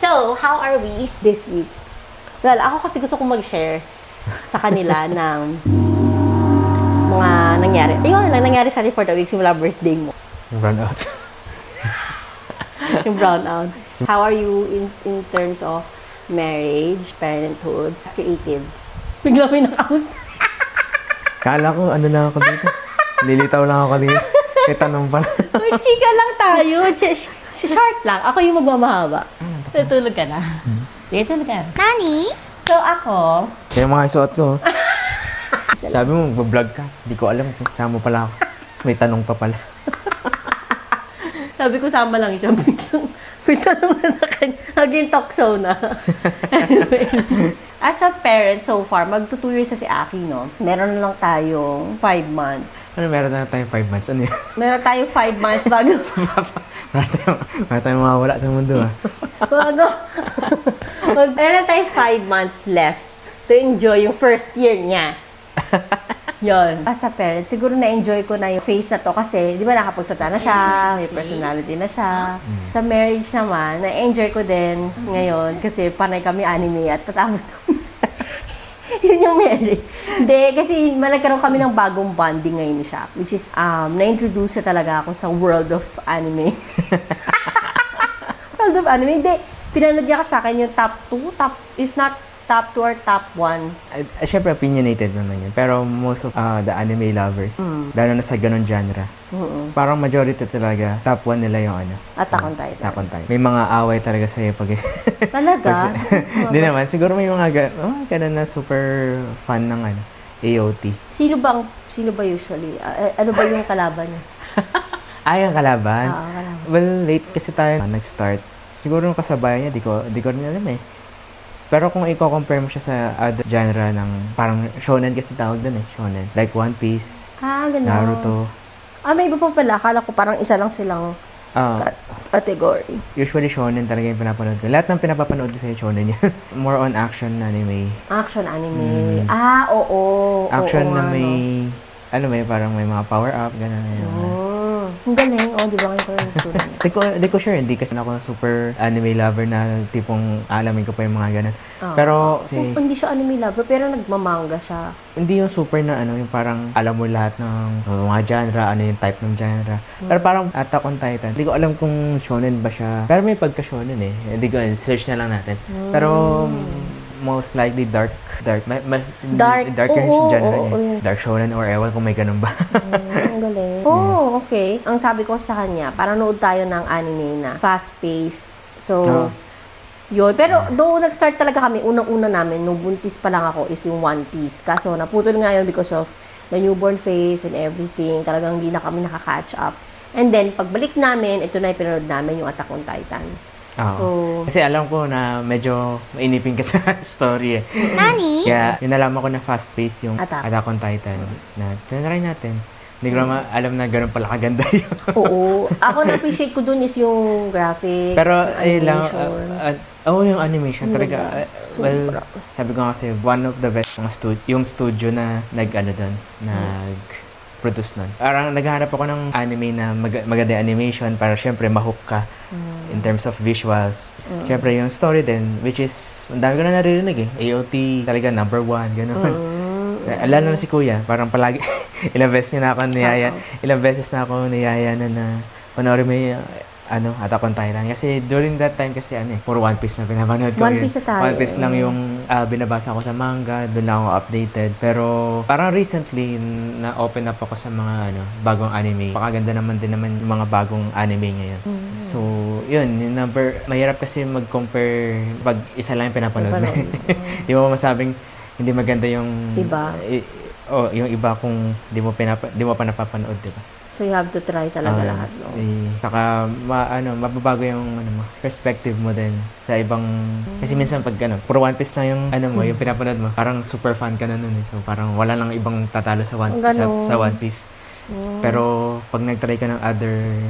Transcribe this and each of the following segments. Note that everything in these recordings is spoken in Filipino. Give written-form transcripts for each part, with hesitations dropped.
So, how are we this week? Well, ako kasi gusto kong mag-share sa kanila ng mga nangyari. Ayun lang nangyari sa atin for the week simula birthday mo. Run out. Yung brown out. How are you in terms of marriage, parenthood, creative? Bigla may nakaus. Kala ko, ano lang ako dito. Lilitaw lang ako dito. May tanong pala. Chika lang tayo. Short lang. Ako yung magmamahaba. Tutulog ka na. Sige, tulog ka na. Nani? So, ako... Kaya mga suot ko. Sabi mo, mag-vlog ka. Hindi ko alam kung sama pala ako. Tapos may tanong pa pala. Sabi ko, sama lang siya. May tanong na sa kanya. Naging talk show na. Anyway. As a parent, so far, magto 2 years na si Aki, no? Meron na lang tayong 5 months. Ano, meron na tayong 5 months. Ano yun? Meron tayong 5 months bago... Wala tayong mawawala sa mundo, ah. bago... Meron na tayong 5 months left to enjoy yung first year niya. Yon. As a parent, siguro na-enjoy ko na yung phase na to kasi, di ba nakapagsalita na siya, may personality na siya. Sa marriage naman, na-enjoy ko din ngayon kasi panay kami anime at tatapos yun yung marriage. Hindi, kasi nagkaroon kami ng bagong bonding ngayon siya, which is, na-introduce siya talaga ako sa world of anime. World of anime? Hindi, pinanood niya ka sa akin yung top 2, if not top 2 or top 1. Siyempre, opinionated naman yun. Pero most of the anime lovers, lalo na sa ganun genre, parang majority talaga, top 1 nila yung ano. Attack on Titan. Attack on Titan. May mga away talaga sa'yo pag... Talaga? Hindi naman. Siguro may mga ganun na super fan ng ano, AOT. Sino ba usually? Ano ba yung kalaban niya? Ay, ang kalaban? Oo, kalaban. Well, late kasi tayo nag-start. Siguro yung kasabayan niya, di ko rin alam eh. Pero kung i-compare mo siya sa other genre ng parang shonen kasi tawag dun eh, shonen. Like One Piece, Ganun. Naruto. May iba pa pala. Akala ko parang isa lang silang category. Usually shonen talaga yung pinapanood ko. Lahat ng pinapapanood ko sa shonen yan. More on action anime. Action anime. Oo. Action oo, na may, may parang may mga power up, gano'n. Ang galing. Di ba ngayon ko yung itsura niya? Di ko sure, hindi kasi ako super anime lover na tipong alamin ko pa yung mga ganun. Pero, Hindi siya anime lover, pero nagmamanga siya. hindi yung super na yung parang alam mo lahat ng mga genre, ano yung type ng genre. Pero parang Attack on Titan, hindi ko alam kung shonen ba siya. Pero may pagka-shonen eh. Hindi ko, search na lang natin. Pero, most likely dark yung genre niya. Dark shonen or ewan kung may ganun ba. Ang galing. Okay. Ang sabi ko sa kanya, parang nood tayo ng anime na fast-paced. So, yun. Pero, though nag-start talaga kami, unang-una namin, nung buntis pa lang ako, is yung One Piece. Kaso, naputol nga yun because of the newborn phase and everything. Talagang hindi na kami nakaka-catch up. And then, pagbalik namin, ito na yung pinanood namin, yung Attack on Titan. So, kasi alam ko na medyo mainipin ka sa story eh. Nani? Kaya, yung nalaman ko na fast-paced yung Attack on Titan na tinry natin. Hindi ko naman alam na gano'n pala kaganda yun. Oo. Ako na-appreciate ko dun is yung graphics, Pero, animation. yung animation talaga. Well, sabi ko kasi, one of the best yung studio na nag-produce nun. Parang naghahanap ako ng anime na maganda animation para syempre mahook ka in terms of visuals. Syempre yung story din, which is, ang dami ko na naririnig eh. AOT talaga number 1, gano'n. Lalo na si Kuya, parang palagi, ilang beses na ako niyaya na panoorin mo yung Attack on Titan. Kasi during that time kasi puro One Piece na pinapanood ko. One Piece na tayo. One Piece lang yung binabasa ko sa manga, doon lang ako updated. Pero parang recently, na-open up ako sa mga bagong anime. Pakaganda naman yung mga bagong anime ngayon. So, yun, yung mahirap kasi mag-compare pag isa lang yung pinapanood. Di mo masabing hindi maganda yung iba. Yung iba kung di mo pa napapanood, di ba? So you have to try talaga lahat, no? Saka mababago yung perspective mo din sa ibang kasi minsan pag puro One Piece na yung yung pinapanood mo, parang super fan ka na nun eh. So parang wala lang ibang tatalo sa One Piece. Pero pag nag-try ka ng other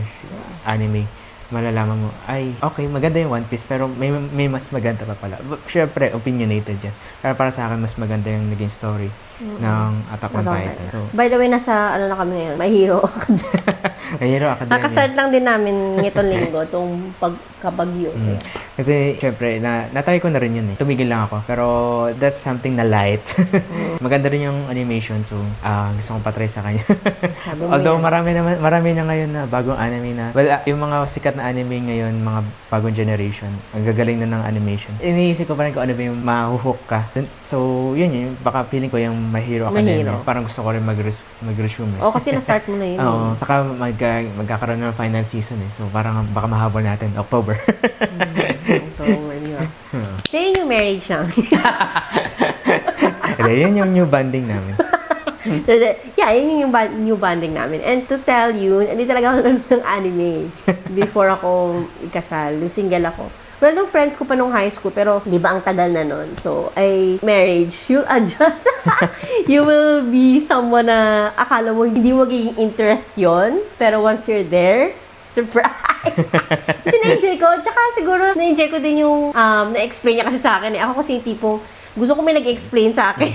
anime, malalaman mo, ay, okay, maganda yung One Piece, pero may mas maganda pa pala. Syempre, opinionated yan. Pero para sa akin, mas maganda yung naging story ng Attack on Titan. So, by the way, nasa, na kami ngayon, My Hero My Hero Academia. Nakastart lang din namin ngitong linggo, itong pagkabagyo. Kasi, syempre, natry ko na rin yun eh. Tumigil lang ako. Pero, that's something na light. Maganda rin yung animation. So, gusto kong patry sa kanya. Sabi mo Although, yan. marami na ngayon na bagong anime na. Well, yung mga sikat na anime ngayon, mga bagong generation, ang gagaling na ng animation. Iniisip ko pa rin kung ano ba yung mahuhook ka. So, yun yun. Baka feeling ko yung My Hero Academia. Mahiro. Parang gusto ko rin mag-resume. Oo, kasi na-start mo na yun. Oo. Saka magkakaroon ng final season eh. So, parang baka mahabol natin. October. October, yun. So, yun yung marriage namin. Hindi, yun yung new banding namin. So, yeah, yun yung new bonding namin. And to tell you, hindi talaga ako nanonood ng anime before ako ikasal. Yung single ako. Well, nung friends ko pa nung high school, pero di ba ang tagal na nun? So, marriage, you'll adjust. You will be someone na akala mo hindi mo magiging interest yon, pero once you're there, surprise! Kasi na-enjoy ko. Tsaka siguro, na-enjoy ko din yung na-explain niya kasi sa akin. Ako kasi yung tipong, gusto ko may nag-explain sa akin.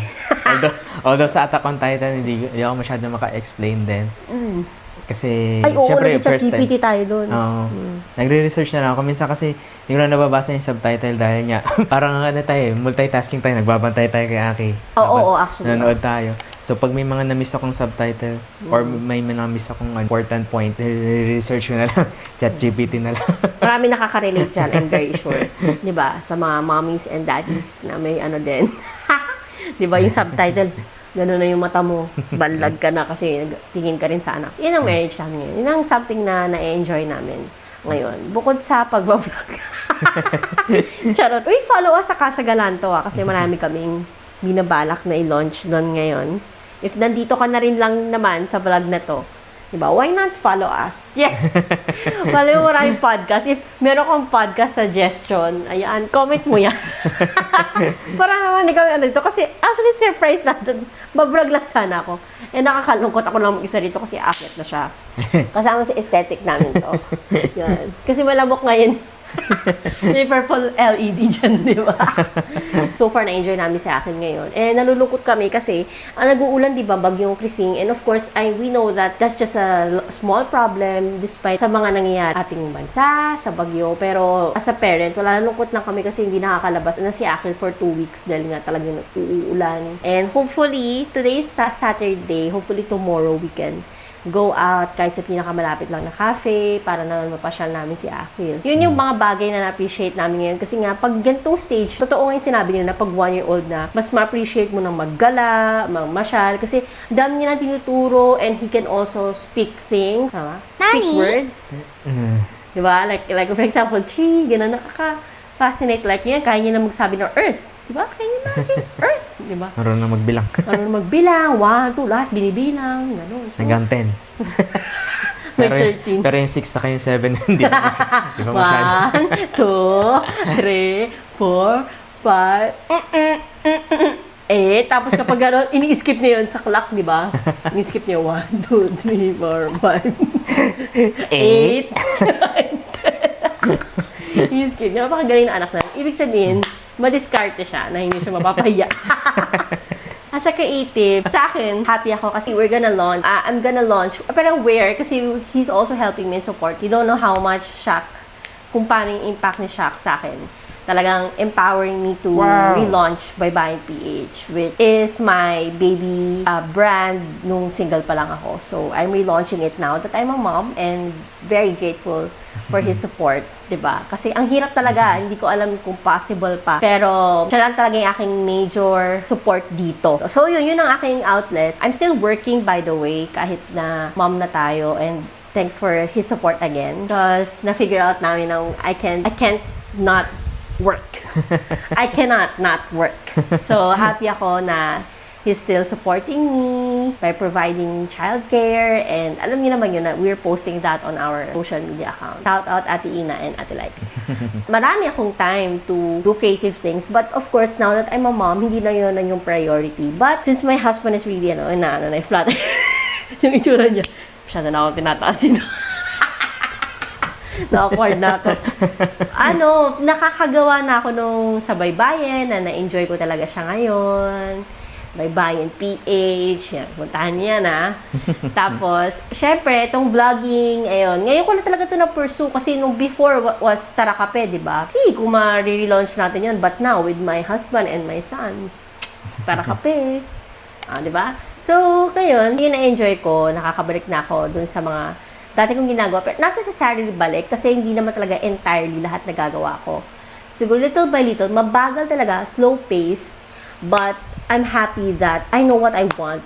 although sa Attack on Titan, hindi ako masyado maka-explain din. Kasi, Ay, oo, syempre, nag-chat first time. GPT tayo doon. Oo. Nagre-research na lang ako. Minsan kasi, hindi ko na nababasa yung subtitle dahil nga, parang ano tayo, multitasking tayo, nagbabantay tayo kay Aki. Oo, actually. Nanonood tayo. So, pag may mga na-miss akong subtitle, or may na-miss akong important point, research ko na lang. Chat GPT na lang. Marami nakaka-relate dyan, I'm very sure. Di ba? Sa mga mommies and daddies na may ano din. Di ba? Yung subtitle, gano'n na yung mata mo. Balag ka na kasi tingin ka rin sa anak. Yan ang marriage namin ngayon. Yan ang something na na-enjoy namin ngayon. Bukod sa pag-vlog. Charot. Uy, follow us sa Casa Galanto kasi marami kaming binabalak na i-launch doon ngayon. If nandito ka na rin lang naman sa vlog na to, diba? Why not follow us? Yeah. Follow mo maraming podcast. If meron kang podcast suggestion, ayan, comment mo yan. Para naman ikaw ano dito. Kasi actually surprise natin. Bablog lang sana ako. Eh nakakalungkot ako lang mag-isa dito kasi akit na siya. Kasama sa aesthetic namin to. Yan. Kasi malabok ngayon. May purple LED dyan, di ba? So far, na-enjoy namin sa akin ngayon. And nalulungkot kami kasi ang nag-uulan, di ba, bagyong Krising. And of course, we know that that's just a small problem despite sa mga nangyayari ating bansa, sa bagyo. Pero as a parent, wala nalungkot lang kami kasi hindi nakakalabas na si Akil for 2 weeks dahil nga talagang uulan. And hopefully, today is Saturday. Hopefully, tomorrow we can go out kahit sa pinakamalapit lang na cafe para naman mapasyal namin si Akil. Yun yung mga bagay na na-appreciate namin ngayon kasi nga pag ganitong stage, totoo nga yung sinabi nila na pag 1-year-old na, mas ma-appreciate mo ng maggala, masyal kasi dami niya na tinuturo and he can also speak things, tama? Speak words. Diba? Like for example, chi, gano'n nakaka-fascinate. Like yun, kaya niya na magsabi ng earth. Diba? Can you imagine? Earth. Diba? Marunong na magbilang. Marunong magbilang. 1, 2, lahat binibilang. Ganun. So, Hanggang 10. may pero, 13. pero yung 6 saka yung 7, hindi pa masyado. 1, 2, 3, 4, 5, 8. Tapos kapag gano'n, ini-skip niya yun sa clock, di ba? Ini-skip niya 1, 2, 3, 4, 5, 8. Ini-skip niya. Napakagaling na anak na. Ibig sabihin, madiskarte siya na hindi siya mapapahiya. As a creative, sa akin, happy ako kasi we're gonna launch. I'm gonna launch. Pero where? Kasi he's also helping me support. You don't know how much Shaq, kung paano yung impact ni Shaq sa akin. Talagang empowering me to relaunch Bye Bye PH, which is my baby brand nung single pa lang ako. So, I'm relaunching it now that I'm a mom and very grateful for his support, 'di ba? Kasi ang hirap talaga, hindi ko alam kung possible pa. Pero siya lang talaga yung aking major support dito. So, yun ang aking outlet. I'm still working, by the way, kahit na mom na tayo, and thanks for his support again. Because na-figure out namin na I can't not work. I cannot not work. So, happy ako na he's still supporting me by providing childcare, and alam niyo naman yun na we're posting that on our social media account. Shout out Ate Ina and Ate Like. Marami akong time to do creative things, but of course, now that I'm a mom, hindi na yun yung priority. But since my husband is really, na-flatter yung itsura niya, masyado na ako tinataas dito. Na-awkward na ako. Nakakagawa na ako nung sa baybayin na na-enjoy ko talaga siya ngayon. Baybayin PH, yan, puntahan niya na. Tapos, syempre, itong vlogging, ayun, ngayon ko na talaga ito na-pursue kasi nung before was Tara Kape, di ba? See, kung ma-relaunch natin yan, but now, with my husband and my son, Tara Kape, di ba? So, ngayon, yun na-enjoy ko, nakakabalik na ako dun sa mga dati kong ginagawa, pero not necessarily balik kasi hindi naman talaga entirely lahat nagagawa ko. Siguro little by little, mabagal talaga, slow pace, but I'm happy that I know what I want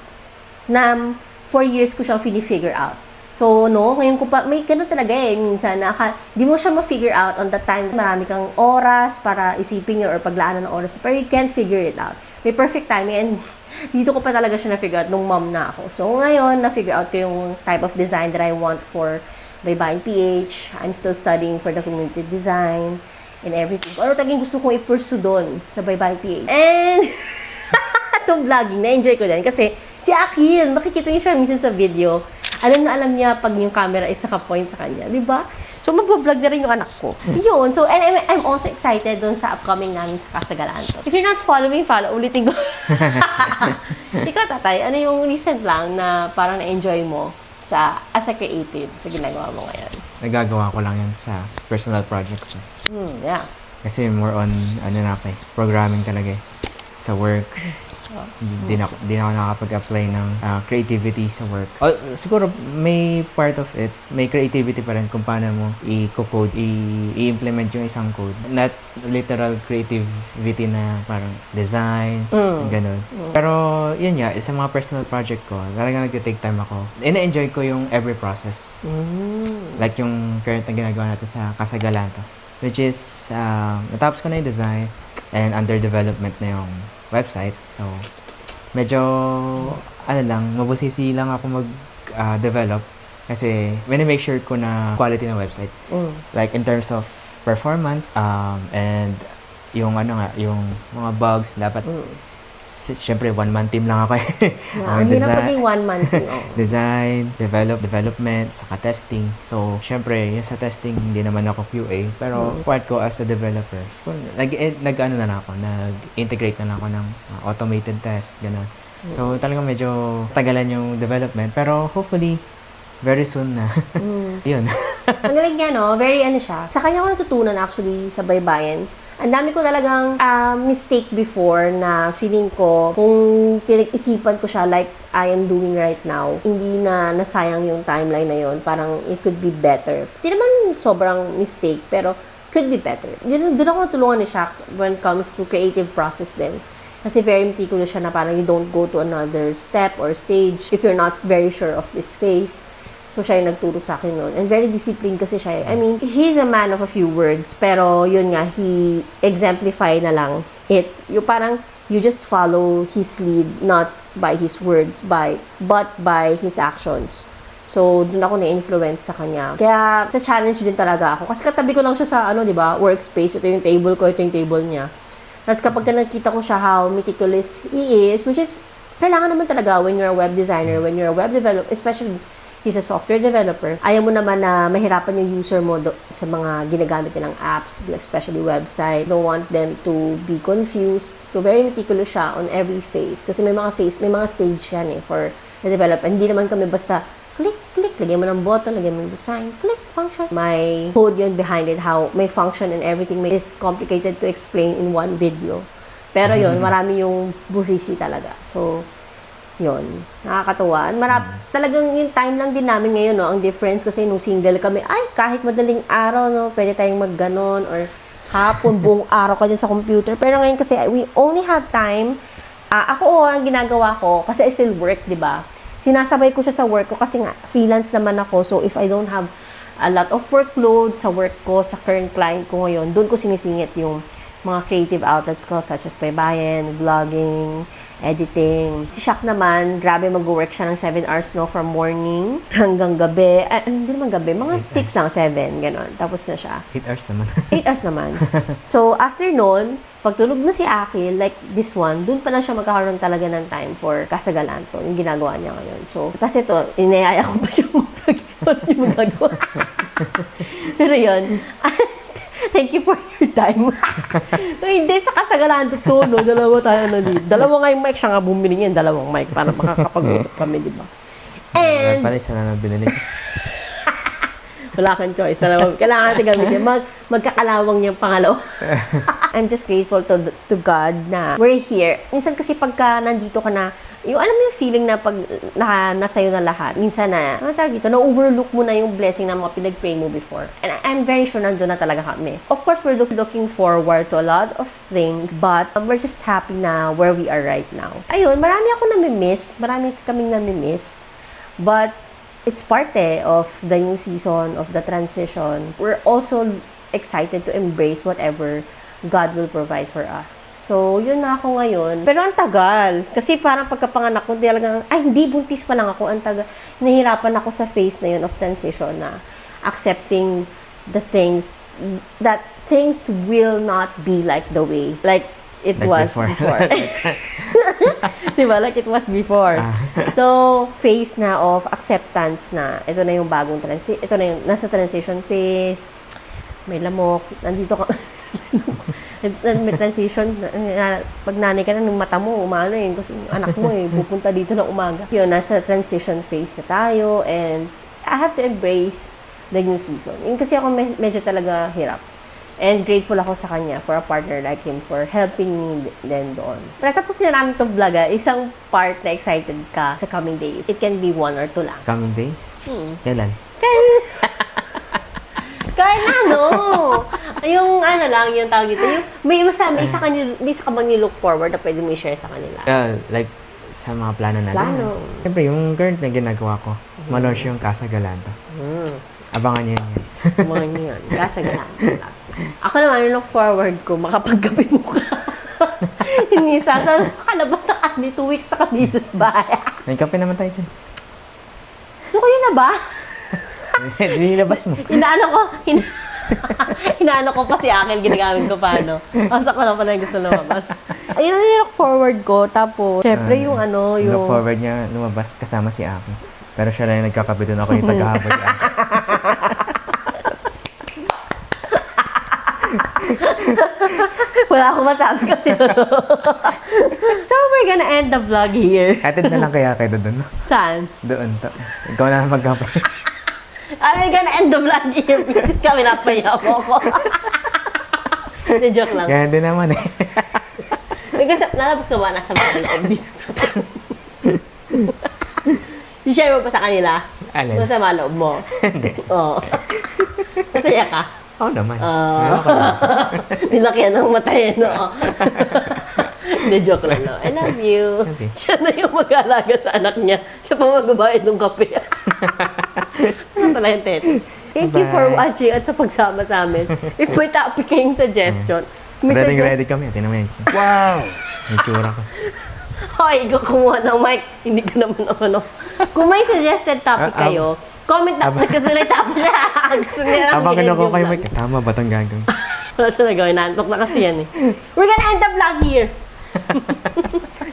na 4 years ko siyang fini-figure out. So, no, ngayon ko pa, may ganun talaga minsan na di mo siya ma-figure out on the time. Marami kang oras para isipin yun or paglaanan ng oras, pero you can't figure it out. May perfect timing and dito ko pa talaga siya na-figure out nung mom na ako. So, ngayon, na-figure out ko yung type of design that I want for Baybayin PH. I'm still studying for the community design and everything. Ano talagang gusto kong i-pursue doon sa Baybayin PH. And, itong vlogging, na-enjoy ko din. Kasi, si Akil, makikita niyo siya minsan sa video. Alam na alam niya pag yung camera is naka-point sa kanya. Di ba? So, mag-vlog na rin yung anak ko. Yun. So, and I'm also excited dun sa upcoming namin sa Kasagalaan to. If you're not following, follow. Ulitin ko. Ikaw, tatay, ano yung recent lang na parang na-enjoy mo as a creative sa ginagawa mo ngayon? Nagagawa ko lang yan sa personal projects. Yeah. Kasi more on, programming talaga sa work. Di na ako nakapag-apply ng creativity sa work. Siguro may part of it, may creativity pa rin kung paano mo i-code, i-implement yung isang code. Not literal creativity na parang design, ganun. Pero yun nga, sa mga personal project ko, talagang nag-take time ako. Ina-enjoy ko yung every process. Like yung current na ginagawa natin sa Kasagalan to. Which is, natapos ko na yung design and under development na yung website. So, medyo, mabusisi lang ako mag-develop kasi make sure ko na quality ng website. Like, in terms of performance, and yung yung mga bugs, dapat, syempre, one-man team lang ako Ang hirap maging one-man team. Design, development, saka testing. So, syempre, yung sa testing, hindi naman ako QA. Pero, part ko as a developer. So, nag-integrate na ako ng automated test, gano'n. So, talagang medyo tagalan yung development. Pero, hopefully, very soon na. Yun. Ang galing niya, no? Very siya. Sa kanya ko natutunan actually sa Baybayin. Ang dami ko talagang mistake before na feeling ko kung pinag-isipan ko siya like I am doing right now, hindi na nasayang yung timeline na yon. Parang it could be better. Hindi naman sobrang mistake, pero could be better. Doon ako natulungan ni Shaq when it comes to creative process din. Kasi very meticulous siya na parang you don't go to another step or stage if you're not very sure of this phase. So, siya yung nagturo sa akin nun. And very disciplined kasi siya. I mean, he's a man of a few words. Pero, yun nga, he exemplify na lang it. Yung parang, you just follow his lead, not by his words, but by his actions. So, dun ako na-influence sa kanya. Kaya, sa challenge din talaga ako. Kasi katabi ko lang siya sa, di ba, workspace. Ito yung table ko, ito yung table niya. Tapos kapag nakita ko siya how meticulous he is, which is, kailangan naman talaga when you're a web designer, when you're a web developer, especially he's a software developer, ayaw mo naman na mahirapan yung user mo sa mga ginagamit nilang apps, especially website. Don't want them to be confused. So, very meticulous siya on every phase. Kasi may mga stage yan for the development. Hindi naman kami basta click, lagyan mo ng button, lagyan mo ng design, click, function. May code yun behind it, how may function and everything. It's complicated to explain in one video. Pero yun, marami yung busisi talaga. So, yun, nakakatuwa. Talagang yung time lang din namin ngayon, no, ang difference kasi nung single kami, kahit madaling araw, no, pwede tayong magganon or hapon, buong araw ka dyan sa computer. Pero ngayon kasi, we only have time. Ang ginagawa ko, kasi I still work, di ba? Sinasabay ko siya sa work ko kasi nga, freelance naman ako. So, if I don't have a lot of workload sa work ko, sa current client ko ngayon, doon ko sinisingit yung mga creative outlets ko such as Baybayin, vlogging, editing. Si Shaq naman, grabe mag-work siya ng 7 hours, no, from morning hanggang gabi. Hindi naman gabi, mga 6 lang, 7, gano'n. Tapos na siya. 8 hours naman. 8 hours naman. So, after noon, pagtulog na si Akil, like this one, dun pa lang siya magkakaroon talaga ng time for Kasagalan to, yung ginagawa niya ngayon. So, tapos ito, inayaya ko pa siya yung magagawa. Pero yun, Thank you for your time. Hindi, sa kasagalaan to, no? Dalawa tayo na dito. Dalawa nga yung mic, siya nga bumili niyan, dalawang mic para makakapag-usap kami, di ba? And, Pala isa na binili. wala kang choice. Kailangan natin gamitin. Magkakalawang niyang pangalawa. I'm just grateful to God na we're here. Minsan kasi pagka nandito ka na, yung alam mo yung feeling na pag nasa'yo na lahat, minsan na, na-overlook mo na yung blessing na mga pinag-pray mo before. And I'm very sure nandun na talaga kami. Of course, we're looking forward to a lot of things, but we're just happy na where we are right now. Ayun, marami ako nami-miss. Marami kaming nami-miss. But, it's part of the new season, of the transition. We're also excited to embrace whatever God will provide for us. So, yun na ako ngayon. Pero ang tagal. Kasi parang pagkapanganak ko, talagang, ay, hindi, buntis pa lang ako. Ang tagal. Nahihirapan ako sa phase na yun of transition na accepting the things, that things will not be like the way. Like it was before. Diba? Like it was before. So, phase na of acceptance na ito na yung bagong ito na yung nasa transition phase. May lamok. Nandito ka. May transition. Pag nanay ka na ng mata mo, umano yun. Kasi yung anak mo pupunta dito ng umaga. Yun, nasa transition phase na tayo. And I have to embrace the new season. Yun kasi ako medyo talaga hirap. And grateful ako sa kanya for a partner like him for helping me then doon. Natapusin na namin itong vlog, isang part na excited ka sa coming days. It can be 1 or 2 lang. Coming days? Kailan? Kahit ano. Yung ano lang, yung tawag dito. Yung, may isa ka bang ni-look forward na pwede mo i-share sa kanila? Like, sa mga plano natin. Plano. Siyempre, yung current na ginagawa ko, malaunch yung Casa Galanta. Abangan niyo yun, guys. Mga niyo yun. Galanta. Ako naman, look forward ko, makapaggabi mo ka. Hindi sasabi, makalabas na kami 2 weeks sa kami dito sa bahay. May kape naman tayo dyan. So, kayo na ba? Nilabas mo. Inaano ko pa si Akil, ginagamit ko paano. Asa ko lang pala yung gusto lumabas. Ayun ang look forward ko. Tapos, syempre yung Look forward niya lumabas kasama si Aki. Pero siya lang yung nagkakape doon, ako yung tagahabag ni Aki. Wala akong masabi kasi. So, we're gonna end the vlog here. Atid na lang kaya kayo doon. Saan? Doon. Ikaw na lang magkape. We're gonna end the vlog here. Kasi kami napaya mo ko. Joke lang. Ganyan din naman eh. Kasi nalabas ka ba nasa mga loob dito? I-share mo pa sa kanila? Alin? Masama loob mo? Hindi. Oo. Masaya ka? Oo naman. Nilakyan ng mata no? Hindi, joke lang, no? I love you. Okay. Siya na yung mag-aalaga sa anak niya. Siya pa magbabayad ng kape. Ano pala yung tete? Thank you for watching at sa pagsama sa amin. If may topic kayong suggestion, Ready kami. Tinan mo yan. Wow! May tsura ko. Hoy, ikaw kumuha ng mic. Hindi ka naman ano. Kung may suggested topic kayo, comment na. Nagkasalay tapos siya. Gusto niya lang Habang i-end kinukuha yung kayo, vlog. Mike, tama ba itong gagawin? Wala siya nagawin. Nantok na kasi yan eh. We're gonna end the vlog here.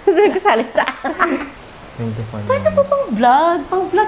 Gusto niya kasalita. 24 Paano po pang vlog? Pang vlog